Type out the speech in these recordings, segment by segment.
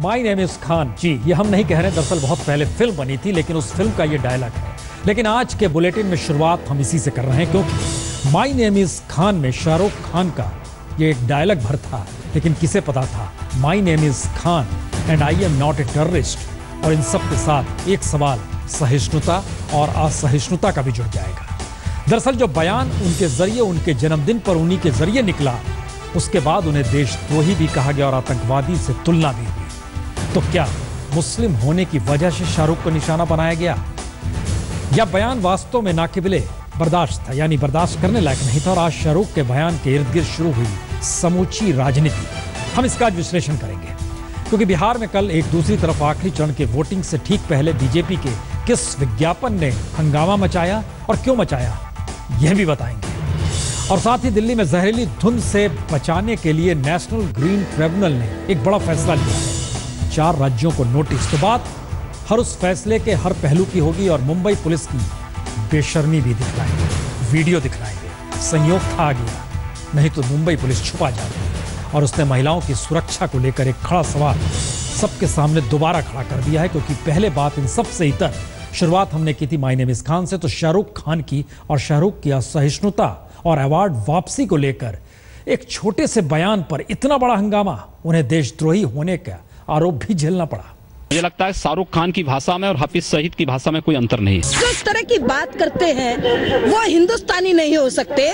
My name is Khan. जी, ये हम नहीं कह रहे, दरअसल बहुत पहले फिल्म बनी थी, लेकिन उस फिल्म का ये डायलॉग है। लेकिन आज के बुलेटिन में शुरुआत हम इसी से कर रहे हैं, क्योंकि माई नेम इज खान में शाहरुख खान का ये एक डायलॉग भर था। लेकिन किसे पता था माई name is Khan and I am not a terrorist. और इन सब के साथ एक सवाल सहिष्णुता और असहिष्णुता का भी जुड़ जाएगा। दरअसल जो बयान उनके जरिए उनके जन्मदिन पर उन्हीं के जरिए निकला, उसके बाद उन्हें देशद्रोही भी कहा गया और आतंकवादी से तुलना भी हुई। तो क्या मुस्लिम होने की वजह से शाहरुख को निशाना बनाया गया, या बयान वास्तव में नाकिबिले बर्दाश्त था, यानी बर्दाश्त करने लायक नहीं था। और आज शाहरुख के बयान के इर्द गिर्द शुरू हुई समूची राजनीति, हम इसका आज विश्लेषण करेंगे। क्योंकि बिहार में कल एक दूसरी तरफ आखिरी चरण के वोटिंग से ठीक पहले बीजेपी के किस विज्ञापन ने हंगामा मचाया और क्यों मचाया, यह भी बताएंगे। और साथ ही दिल्ली में जहरीली धुंध से बचाने के लिए नेशनल ग्रीन ट्रिब्यूनल ने एक बड़ा फैसला लिया है। 4 राज्यों को नोटिस। तो बात हर उस फैसले के हर पहलू की होगी और मुंबई पुलिस की बेशर्मी भी दिखलाएंगे, वीडियो दिखलाएंगे। संयोग था आ गया, नहीं तो मुंबई पुलिस छुपा जाती और उसने महिलाओं की सुरक्षा को लेकर एक खड़ा सवाल सबके सामने दोबारा खड़ा कर दिया है। क्योंकि पहले बात इन सबसे इतर शुरुआत हमने की थी माय नेम इज खान से, तो शाहरुख खान की और शाहरुख की असहिष्णुता और अवार्ड वापसी को लेकर एक छोटे से बयान पर इतना बड़ा हंगामा, उन्हें देशद्रोही होने का आरोप भी झेलना पड़ा। मुझे लगता है शाहरुख खान की भाषा में और हाफिज सईद की भाषा में कोई अंतर नहीं है। जो इस तरह की बात करते हैं वो हिंदुस्तानी नहीं हो सकते,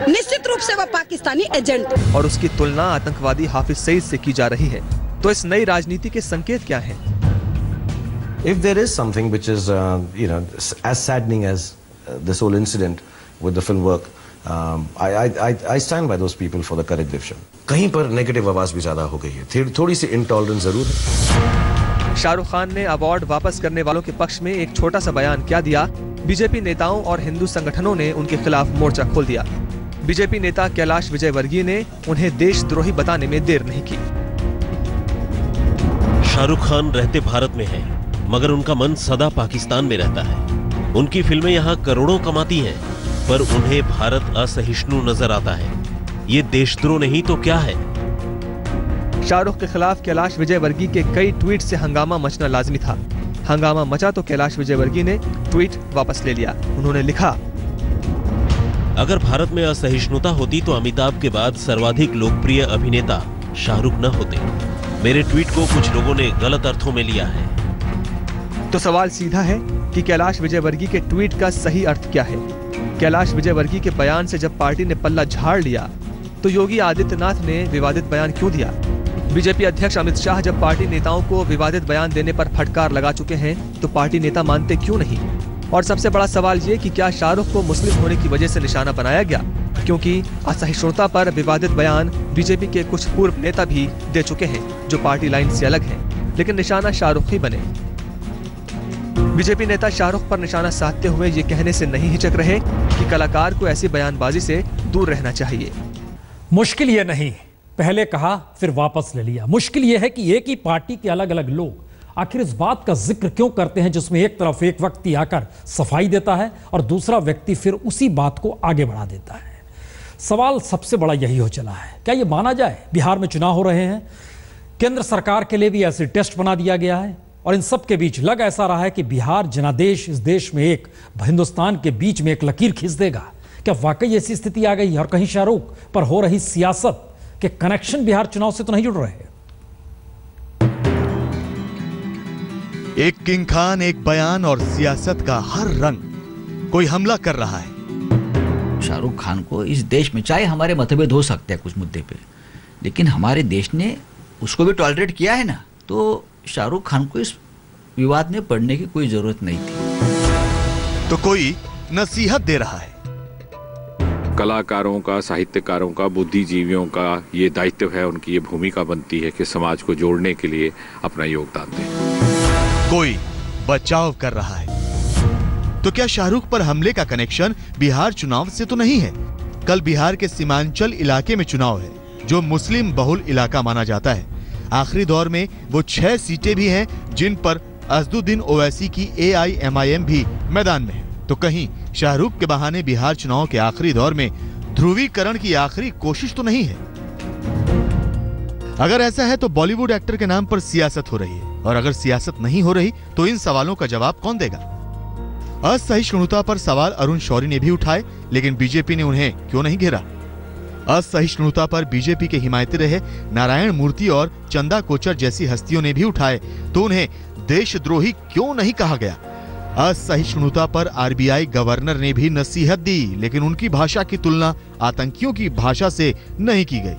निश्चित रूप से वो पाकिस्तानी एजेंट। और उसकी तुलना आतंकवादी हाफिज सईद से की जा रही है। तो इस नई राजनीति के संकेत क्या हैं? If there is something which is, as saddening as this whole incident with the film work, I stand by those people for the courage they've shown. कहीं पर नेगेटिव आवाज भी ज्यादा हो गई है, थोड़ी सी इंटॉलरेंस जरूर है। शाहरुख खान ने अवार्ड वापस करने वालों के पक्ष में एक छोटा सा बयान क्या दिया? बीजेपी नेताओं और हिंदू संगठनों ने उनके खिलाफ मोर्चा खोल दिया। बीजेपी नेता कैलाश विजयवर्गीय ने उन्हें देशद्रोही बताने में देर नहीं की। शाहरुख खान रहते भारत में हैं, मगर उनका मन सदा पाकिस्तान में रहता है। उनकी फिल्में यहाँ करोड़ों कमाती हैं, पर उन्हें भारत असहिष्णु नजर आता है। ये देशद्रोह नहीं तो क्या है? शाहरुख के खिलाफ कैलाश विजयवर्गीय के कई ट्वीट से हंगामा मचना लाजमी था। हंगामा मचा तो कैलाश विजयवर्गीय ने ट्वीट वापस ले लिया। उन्होंने लिखा, अगर भारत में असहिष्णुता होती तो अमिताभ के बाद सर्वाधिक लोकप्रिय अभिनेता शाहरुख न होते। मेरे ट्वीट को कुछ लोगों ने गलत अर्थों में लिया है। तो सवाल सीधा है कि कैलाश विजयवर्गीय के ट्वीट का सही अर्थ क्या है? कैलाश विजयवर्गीय के बयान से जब पार्टी ने पल्ला झाड़ लिया तो योगी आदित्यनाथ ने विवादित बयान क्यों दिया? बीजेपी अध्यक्ष अमित शाह जब पार्टी नेताओं को विवादित बयान देने पर फटकार लगा चुके हैं तो पार्टी नेता मानते क्यों नहीं? और सबसे बड़ा सवाल ये कि क्या शाहरुख को मुस्लिम होने की वजह से निशाना बनाया गया? क्योंकि असहिष्णुता पर विवादित बयान बीजेपी के कुछ पूर्व नेता भी दे चुके हैं जो पार्टी लाइन से अलग हैं, लेकिन निशाना शाहरुख ही बने। बीजेपी नेता शाहरुख पर निशाना साधते हुए ये कहने से नहीं हिचक रहे कि कलाकार को ऐसी बयानबाजी से दूर रहना चाहिए। मुश्किल ये नहीं, पहले कहा फिर वापस ले लिया। मुश्किल यह है कि एक ही पार्टी के अलग अलग लोग आखिर इस बात का जिक्र क्यों करते हैं जिसमें एक तरफ एक व्यक्ति आकर सफाई देता है और दूसरा व्यक्ति फिर उसी बात को आगे बढ़ा देता है। सवाल सबसे बड़ा यही हो चला है। क्या ये माना जाए बिहार में चुनाव हो रहे हैं, केंद्र सरकार के लिए भी ऐसे टेस्ट बना दिया गया है और इन सब के बीच लग ऐसा रहा है कि बिहार जनादेश इस देश में एक हिंदुस्तान के बीच में एक लकीर खींच देगा। क्या वाकई ऐसी स्थिति आ गई? और कहीं शाहरुख पर हो रही सियासत के कनेक्शन बिहार चुनाव से तो नहीं जुड़ रहे? एक किंग खान, एक बयान और सियासत का हर रंग कोई हमला कर रहा है। शाहरुख खान को इस देश में, चाहे हमारे मतभेद हो सकते हैं कुछ मुद्दे पे, लेकिन हमारे देश ने उसको भी टॉलरेट किया है ना, तो शाहरुख खान को इस विवाद में पड़ने की कोई जरूरत नहीं थी। तो कोई नसीहत दे रहा है। कलाकारों का, साहित्यकारों का, बुद्धिजीवियों का ये दायित्व है, उनकी ये भूमिका बनती है कि समाज को जोड़ने के लिए अपना योगदान दें। कोई बचाव कर रहा है। तो क्या शाहरुख पर हमले का कनेक्शन बिहार चुनाव से तो नहीं है? कल बिहार के सीमांचल इलाके में चुनाव है जो मुस्लिम बहुल इलाका माना जाता है। आखिरी दौर में वो 6 सीटें भी हैं जिन पर असदुद्दीन ओवैसी की AIMIM भी मैदान में है। तो कहीं शाहरुख के बहाने बिहार चुनाव के आखिरी दौर में ध्रुवीकरण की आखिरी कोशिश तो नहीं है? अगर ऐसा है तो बॉलीवुड एक्टर के नाम पर सियासत हो रही है, और अगर सियासत नहीं हो रही तो इन सवालों का जवाब कौन देगा? असहिष्णुता पर सवाल अरुण शौरी ने भी उठाए, लेकिन बीजेपी ने उन्हें क्यों नहीं घेरा? असहिष्णुता पर बीजेपी के हिमायती रहे नारायण मूर्ति और चंदा कोचर जैसी हस्तियों ने भी उठाए, तो उन्हें देशद्रोही क्यों नहीं कहा गया? असहिष्णुता पर आरबीआई गवर्नर ने भी नसीहत दी, लेकिन उनकी भाषा की तुलना आतंकियों की भाषा से नहीं की गई।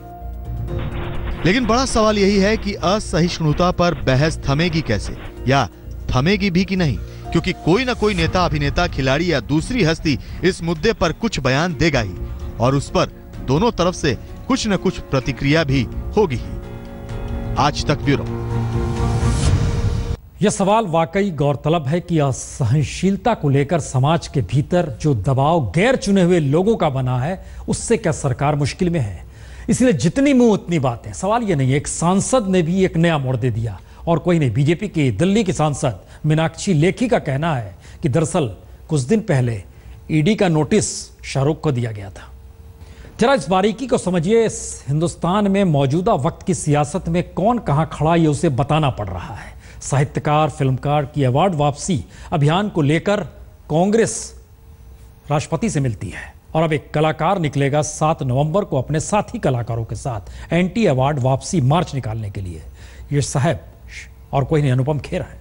लेकिन बड़ा सवाल यही है कि असहिष्णुता पर बहस थमेगी कैसे, या थमेगी भी कि नहीं, क्योंकि कोई ना कोई नेता, अभिनेता, खिलाड़ी या दूसरी हस्ती इस मुद्दे पर कुछ बयान देगा ही, और उस पर दोनों तरफ से कुछ न कुछ प्रतिक्रिया भी होगी ही। आज तक ब्यूरो। यह सवाल वाकई गौरतलब है कि असहनशीलता को लेकर समाज के भीतर जो दबाव गैर चुने हुए लोगों का बना है, उससे क्या सरकार मुश्किल में है? इसलिए जितनी मुंह उतनी बातें। सवाल यह नहीं है, एक सांसद ने भी एक नया मोड़ दे दिया, और कोई नहीं, बीजेपी की दिल्ली की सांसद मीनाक्षी लेखी का कहना है कि दरअसल कुछ दिन पहले ईडी का नोटिस शाहरुख को दिया गया था। जरा इस बारीकी को समझिए। इस हिंदुस्तान में मौजूदा वक्त की सियासत में कौन कहां खड़ा, ये उसे बताना पड़ रहा है। साहित्यकार, फिल्मकार की अवार्ड वापसी अभियान को लेकर कांग्रेस राष्ट्रपति से मिलती है, और अब एक कलाकार निकलेगा 7 नवंबर को अपने साथी कलाकारों के साथ एंटी अवार्ड वापसी मार्च निकालने के लिए। ये साहब और कोई नहीं, अनुपम खेर है।